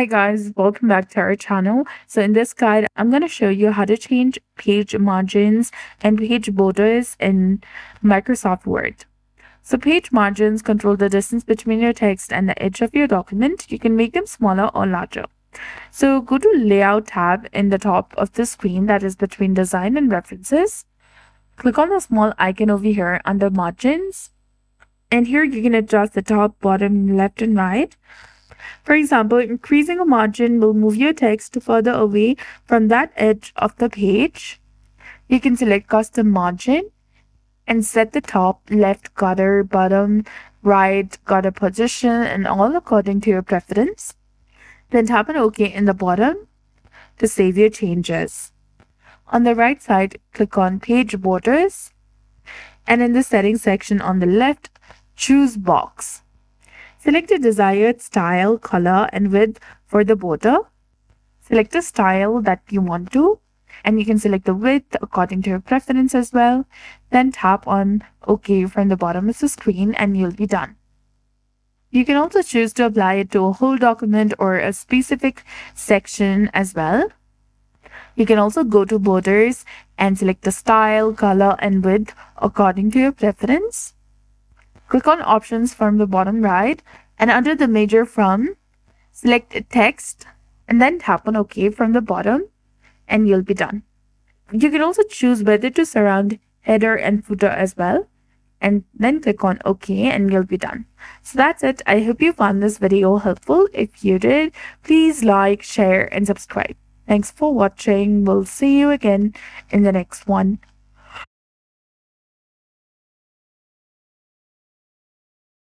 Hi guys, welcome back to our channel. So in this guide, I'm going to show you how to change page margins and page borders in Microsoft Word. So page margins control the distance between your text and the edge of your document. You can make them smaller or larger. So go to Layout tab in the top of the screen, that is between Design and References. Click on the small icon over here under Margins. And here you can adjust the top, bottom, left and right. For example, increasing a margin will move your text further away from that edge of the page. You can select custom margin and set the top, left gutter, bottom, right gutter position and all according to your preference. Then tap on OK in the bottom to save your changes. On the right side, click on Page Borders, and in the settings section on the left, choose Box. Select a desired style, color, and width for the border. Select the style that you want to, and you can select the width according to your preference as well. Then tap on OK from the bottom of the screen and you'll be done. You can also choose to apply it to a whole document or a specific section as well. You can also go to Borders and select the style, color, and width according to your preference. Click on Options from the bottom right, and under the Major From, select Text and then tap on OK from the bottom and you'll be done. You can also choose whether to surround header and footer as well, and then click on OK and you'll be done. So that's it. I hope you found this video helpful. If you did, please like, share, and subscribe. Thanks for watching. We'll see you again in the next one.